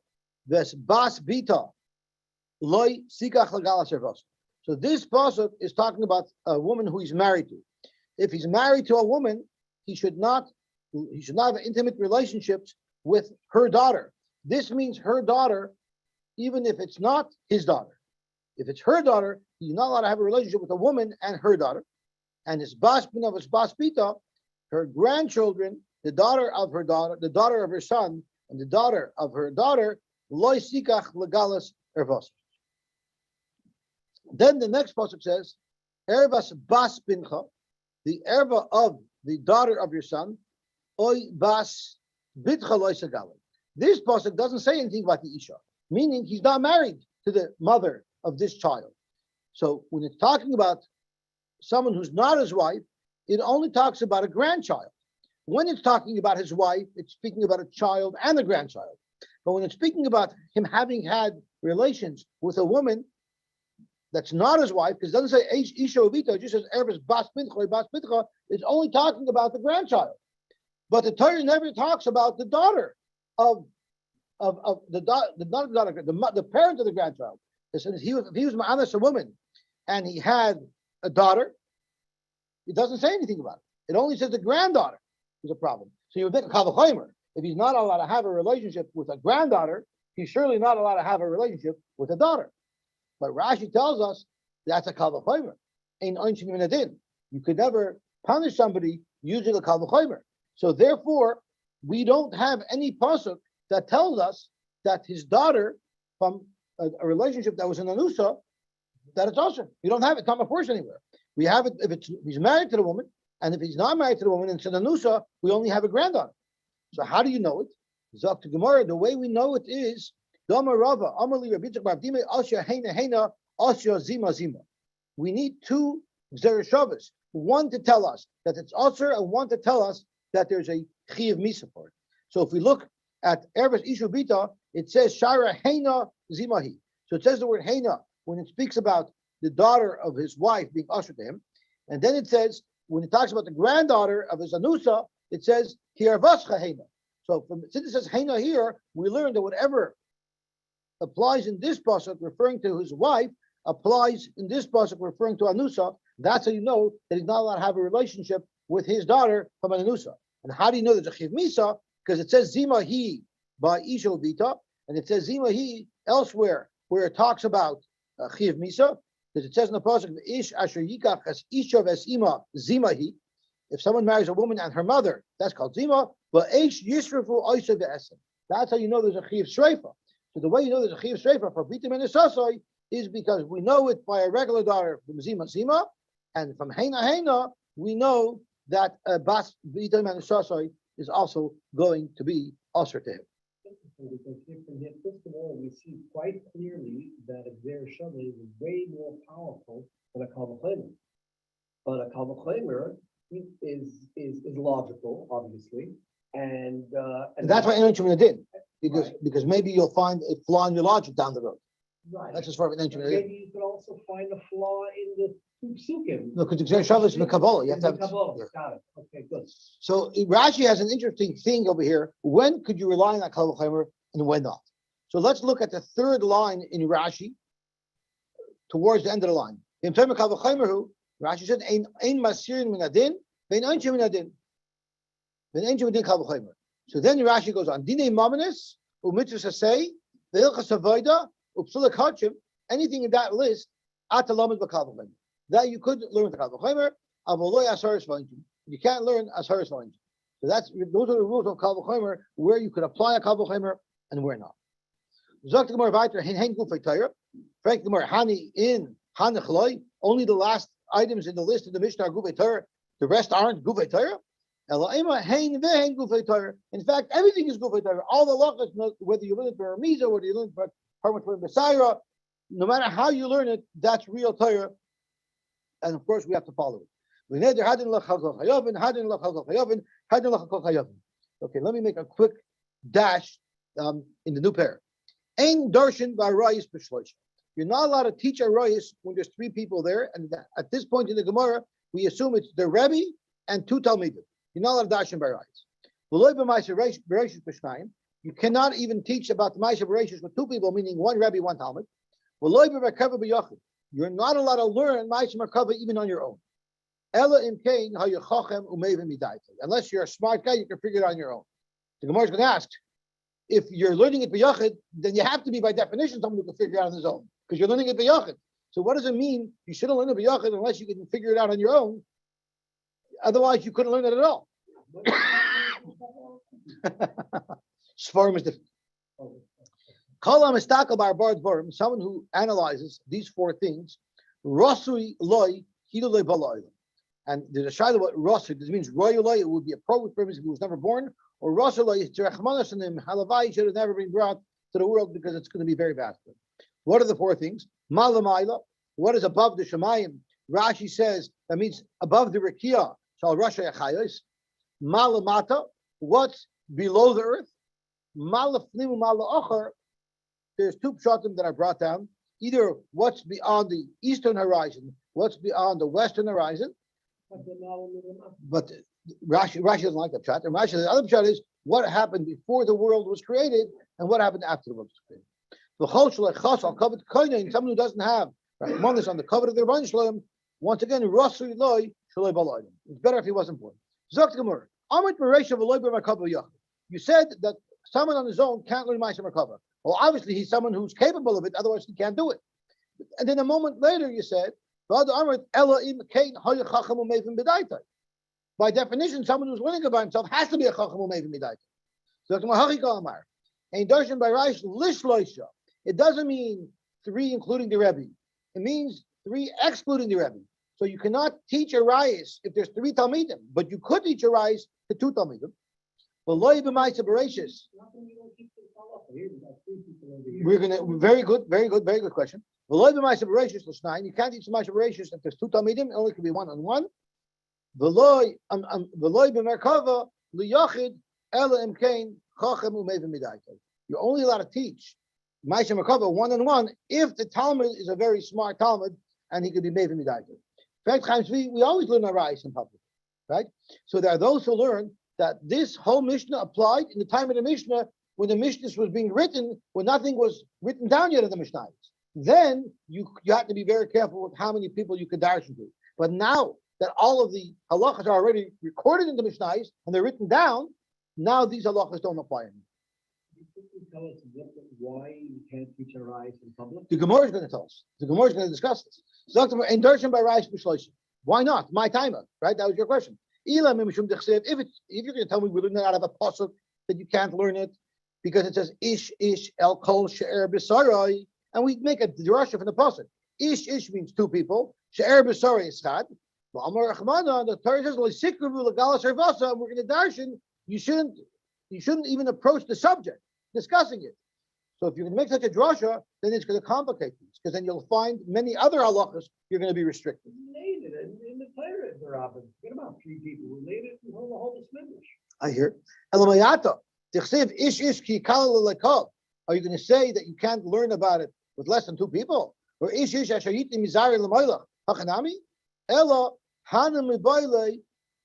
ves bas bita, loy sikach lagalas ervos. So this pasuk is talking about a woman who he's married to. If he's married to a woman, he should not have intimate relationships with her daughter. This means her daughter, even if it's not his daughter. If it's her daughter, he's not allowed to have a relationship with a woman and her daughter. And his bas bina, his bas bita, her grandchildren, the daughter of her daughter, the daughter of her son, and the daughter of her daughter, loy sikach legalas ervos. Then the next pasuk says, ervas bas bincha, the erva of the daughter of your son, oy bas bitcha loy segalim. This pasuk doesn't say anything about the isha, meaning he's not married to the mother of this child. So when it's talking about someone who's not his wife, it only talks about a grandchild. When it's talking about his wife, it's speaking about a child and a grandchild. But when it's speaking about him having had relations with a woman that's not his wife, because it doesn't say Isha Ovita, it just says Ervis Bas Bitcha, it's only talking about the grandchild. But the Torah never talks about the daughter of the parent of the grandchild. It says if he was Ma'anas, a woman, and he had a daughter, it doesn't say anything about it. It only says the granddaughter is a problem. So you would think a Kavachomer, if he's not allowed to have a relationship with a granddaughter, he's surely not allowed to have a relationship with a daughter. But Rashi tells us that's a Kavachomer. Ain't Einshin min adin. You could never punish somebody using a Kavachomer. So therefore, we don't have any pasuk that tells us that his daughter from a relationship that was an anusa, that it's also. We don't have it. It's not a force anywhere. We have it if he's married to the woman, and if he's not married to the woman and it's an anusa, we only have a granddaughter. So how do you know it? Zok to Gemara, the way we know it is Dama Rava, Amali Rabbitzak Bavdime, Asya Heina Heina, Asya Zima Zima. We need two Zereshavas, one to tell us that it's Asr and one to tell us that there's a Chi of Misa for it. So if we look at Erves Ishu Bita, it says Shara Heina Zimahi. So it says the word Heina when it speaks about the daughter of his wife being ushered to him. And then it says, when it talks about the granddaughter of his anusa, it says, Hirvascha Heina. So since it says Heina here, we learn that whatever applies in this pasuk referring to his wife, applies in this pasuk referring to anusa. That's how you know that he's not allowed to have a relationship with his daughter from an anusa. And how do you know there's a chiv misa? Because it says Zima Hi by Isha Vita, and it says Zima Hi elsewhere where it talks about chiv misa. Because it says in the pasuk, "Ish asher yikach as isha vesima zimahi." If someone marries a woman and her mother, that's called zima. But ish yisrafu oisa ve'esem. That's how you know there's a chiv shreifa. So the way you know there's a chiv shreifa for bitim and esasoi is because we know it by a regular daughter from zima zima, and from heina heina we know that bas bitim and esasoi is also going to be usher to him. Because here from here, first of all, we see quite clearly that a Zer Shavah is way more powerful than a Kavachomer. But a Kavachomer is logical, obviously, and that's why Enoch did, right. because maybe you'll find a flaw in your logic down the road. Right. That's as far as Enoch did. Maybe you could also find a flaw in the two psukim. No, because Zer Shavah is the Kabbalah. You have to have Kabbalah. Got it. Okay, good. So Rashi has an interesting thing over here. When could you rely on that Kavachomer and when not? So let's look at the third line in Rashi towards the end of the line. Rashi said, "Ein masirin min adin, vein einchim min adin, vein einchim min kavachomer." So then Rashi goes on. Dinei mamanis umitzvus hasei ve'ilchas avoda upsulak hachim. Anything in that list atalamed b'kavachomer that you could learn the kavachomer. Avoloy asaris v'einchim. You can't learn asaris v'einchim. So those are the rules of kavachomer where you could apply a kavachomer and where not. Zok Gemara weiter hein gufay Torah. Frank Gemara hani in hanachloi. Only the last items in the list of the Mishnah are gufay Torah. The rest aren't gufay Torah. Elaima hein vehein gufay Torah. In fact, everything is gufay Torah. All the lachas, whether you learn it for Ramiza, whether you learn it for Messiah, no matter how you learn it, that's real Torah. And of course, we have to follow it. Okay, let me make a quick dash in the new pair. Ein darshan b'arayis b'shloisha. You're not allowed to teach arayis when there's three people there. And at this point in the Gemara, we assume it's the Rebbe and two Talmidim. You're not allowed to darshan by Rais. You cannot even teach about the Ma'aser Bereshis with two people, meaning one Rebbe, one Talmud. You're not allowed to learn Ma'aser Merkava even on your own. Unless you're a smart guy, you can figure it out on your own. The Gemara is going to ask, if you're learning it b'yachid, then you have to be by definition someone who can figure it out on his own, because you're learning it b'yachid. So what does it mean? You shouldn't learn it b'yachid unless you can figure it out on your own. Otherwise, you couldn't learn it at all. Sforim is different. Someone who analyzes these four things, Rasui loy hidulei bala'ilam. And there's a shayla what Rasui, this means royal loy, it would be appropriate for him if he was never born, or Rasui loy is terechmanas and him halavai should have never been brought to the world because it's going to be very bad for him. What are the four things? Malamayla, what is above the Shemayim? Rashi says that means above the Rikia, shal Rasha Yachayos. Malamata, what's below the earth? Malafnim Malachar, there's two pshatim that are brought down. Either what's beyond the eastern horizon, what's beyond the western horizon. But Rashi doesn't like that pshat. And Rashi, the other pshat is what happened before the world was created and what happened after the world was created. Someone who doesn't have Rahmanis on the cover of their Rebbeinu Shalom, once again, Rasui loy shaloi bala'ilam. It's better if he wasn't born. Zok Gemara, Amit Bereisha v'loy b'merkava yachid. You said that someone on his own can't learn Ma'aser Merkava. Well, obviously he's someone who's capable of it, otherwise he can't do it. And then a moment later you said, by definition, someone who's learning about himself has to be a chacham u'mevin b'daitai. It doesn't mean three including the Rebbe. It means three excluding the Rebbe. So you cannot teach a rayis if there's three talmidim, but you could teach a rayis to two talmidim. We're gonna very good question. You can't teach Ma'aser Bereshis if there's two talmidim. It only can be one on one. You're only allowed to teach Ma'aser Merkava one on one if the Talmud is a very smart Talmud and he could be made midayta. In fact, we always learn our rayis in public, right? So there are those who learn that this whole Mishnah applied in the time of the Mishnah when the Mishnah was being written, when nothing was written down yet in the Mishnah. Then you have to be very careful with how many people you could darshan to. But now that all of the halachas are already recorded in the Mishnah and they're written down, now these halachas don't apply anymore. Tell us why you can't teach a rayis in public? The Gemara is going to tell us. The Gemara is going to discuss this. In darshan by rayis b'shloshim. Why not? My timer, right? That was your question. If you're going to tell me we learn it out of a pasuk that you can't learn it because it says ish el kol she'er b'sarai, and we make a drasha from the pasuk. Ish means two people. She'er b'sarai is chad. The Torah says and we're going to darshan. You shouldn't even approach the subject discussing it. So if you're going to make such a drasha, then it's going to complicate things because then you'll find many other halachas you're going to be restricted. In the Torah, the rabbis, forget about three people. We made it in the whole Smithnish. I hear. Are you going to say that you can't learn about it with less than two people? Or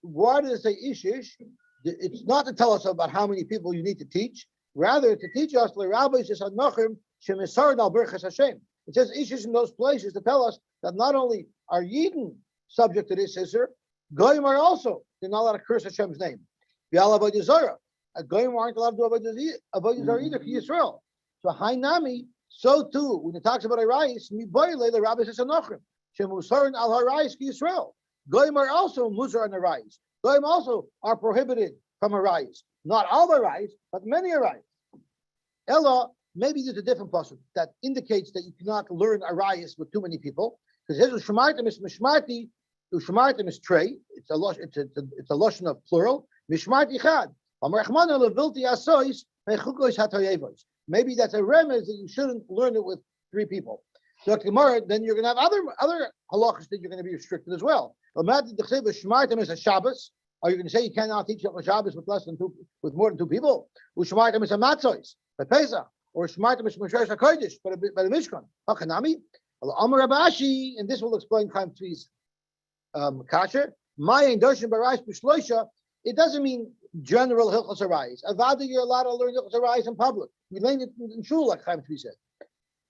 why does it say ish? It's not to tell us about how many people you need to teach. Rather, to teach us, it says issues in those places to tell us that not only are Yidden subject to this Isser, Goyim are also. They're not allowed to curse Hashem's name. Goyim aren't allowed to do Avodah Zarah either for Yisrael. So Hainami, so too, when it talks about Arayis, the rabbi says Anochim. Shemusarin al Harayis ki Yisrael. Goyim are also Musar and Arayis. Goyim also are prohibited from Arayis. Not all Arayis, but many Arayis. Ella, maybe there's a different passage that indicates that you cannot learn Arayis with too many people. Because his Shmartim is Mishmarti, Shmartim is Trey. It's a lotion of plural. Mishmarti Chad. Maybe that's a remez that you shouldn't learn it with three people. So tomorrow, then you're going to have other halachas that you're going to be restricted as well. Shmartim is a Shabbos. Are you going to say you cannot teach a Shabbos with more than two people? Shmartim is a Matzos by Pesach, or Shmartim is Moshe HaKodesh by the Mishkan. Hachanami, Amar Rabashi, and this will explain Chaim Tzvi's kasher. My endorsement by b'shloisha. It doesn't mean general hilchos harayis. Avada, you're allowed to learn hilchos harayis in public. We learn it in shul, like Chaim Tzvi said.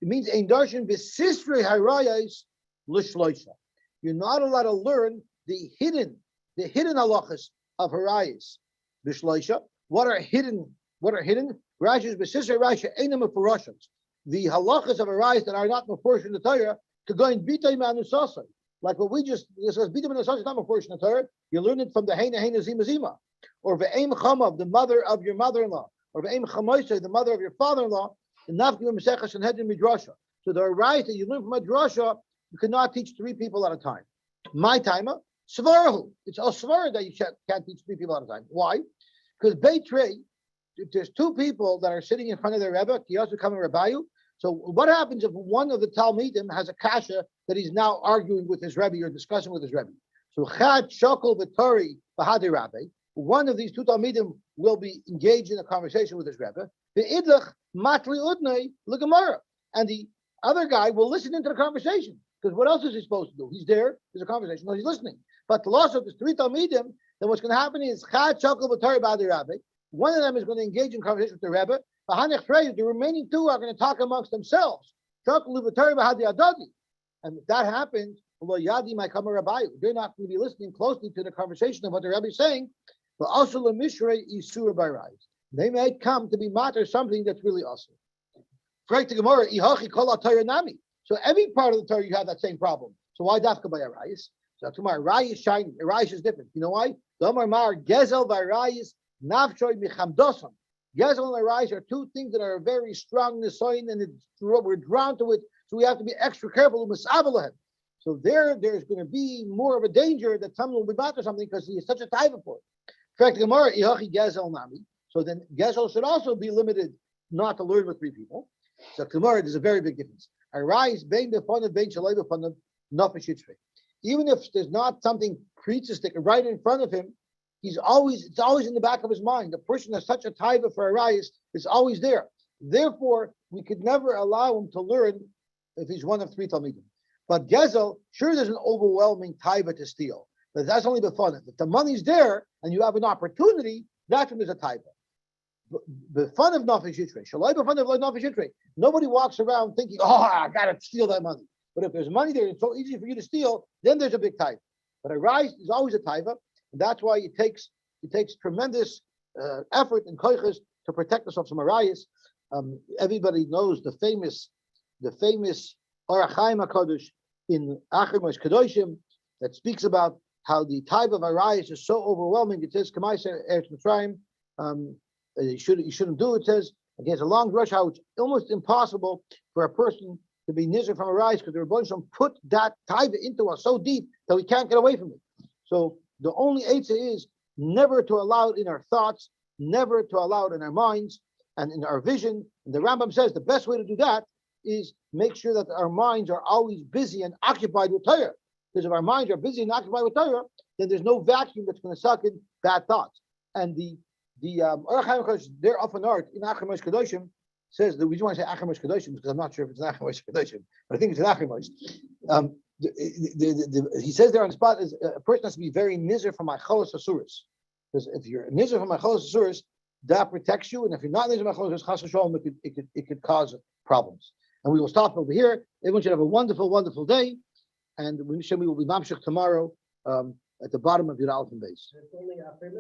It means endorsement b'sisrei harayis l'shloisha. You're not allowed to learn the hidden halachas of harayis b'shloisha. What are hidden? Rashi is b'sisrei Rashi einam mefuroshos. The halachas of harayis that are not mefurosh in the Torah to go in bitay ma'anusasai. Like what we just says, bitay ma'anusasai is not mefurosh in the Torah. You learn it from the heina zima zima, or ve'em chamav, the mother of your mother-in-law, or ve'em chamoisai, the mother of your father-in-law. The nafkim mesechas and hedin midrasha. So the harayis that you learn from a drasha, you cannot teach 3 people at a time. My timer, svarahu. It's a svara that you can't teach 3 people at a time. Why? Because Beitrei, if there's 2 people that are sitting in front of their Rebbe, Kiyasu coming Rabbayu. So what happens if one of the Talmidim has a kasha that he's now arguing with his Rebbe or discussing with his Rebbe? So Chad Shokol V'Tori Bahadi Rabbe, one of these 2 Talmidim will be engaged in a conversation with his Rebbe. The Idach Matli Udnei L'Gemara, and the other guy will listen into the conversation. Because what else is he supposed to do? He's there, there's a conversation, no, he's listening. But the loss of the 3 Talmidim, then what's going to happen is Chad Shokol V'Tori Bahadi Rabbe. One of them is going to engage in conversation with the Rebbe. The remaining 2 are going to talk amongst themselves. And if that happens, they're not going to be listening closely to the conversation of what the Rebbe is saying. But also they may come to be matter something that's really awesome. So every part of the Torah you have that same problem. So why dafka by Arayis? So tomorrow Arayis is shiny. Arayis is different. You know why? Gezel by Arayis nafshoy michamdosan. Gezel and Arayis are 2 things that are very strong in the soil, and we're drawn to it. So we have to be extra careful with Misabalahem. So there's going to be more of a danger that someone will be back to something because he is such a taiva for it. Correct, Gemara, Ihachi Gezel Nami. So then Gezel should also be limited not to learn with 3 people. So Gemara, there's a very big difference. Arayis bein b'fanav bein shaloi b'fanav nafesh yitzvei. Even if there's not something preexisting right in front of him, it's always in the back of his mind. The person has such a taiva for Arayis is always there. Therefore, we could never allow him to learn if he's one of 3 Talmidim. But Gezel, sure, there's an overwhelming taiva to steal. But that's only the fun. If the money's there and you have an opportunity, that's when there's a taiva. The fun of nafesh yitrei, shalai b'fun of nafesh yitrei. Nobody walks around thinking, "Oh, I gotta steal that money." But if there's money there, it's so easy for you to steal. Then there's a big taiva. But a rise is always a taiva, and that's why it takes tremendous effort and koiches to protect us from arayis. Everybody knows the famous Orach Chaim HaKadosh in Acher Moshe Kedoshim that speaks about how the type of arayis is so overwhelming. It says, "Kamai Eretz Mitzrayim." You shouldn't do. It says against a long rush, how it's almost impossible for a person to be nizer from arayis because the Rebbeinu put that type into us so deep that we can't get away from it. So the only eitzah is never to allow it in our thoughts, never to allow it in our minds and in our vision. And the Rambam says the best way to do that is make sure that our minds are always busy and occupied with Torah. Because if our minds are busy and occupied with Torah, then there's no vacuum that's going to suck in bad thoughts. And the Orach Chaim HaKadosh, their often art in Acher Moshe Kedoshim says, the reason why I say Acher Moshe Kedoshim is because I'm not sure if it's Acher Moshe Kedoshim, but I think it's an Acher Moshe. He says there on the spot is a person has to be very nizer from my cholos asuris. Because if you're nizer from my cholos asuris, that protects you, and if you're not nizer from my cholos asuris, chas v'sholom, it could cause problems. And we will stop over here. Everyone should have a wonderful, wonderful day, and we will be mamshich tomorrow at the bottom of your Alpha base.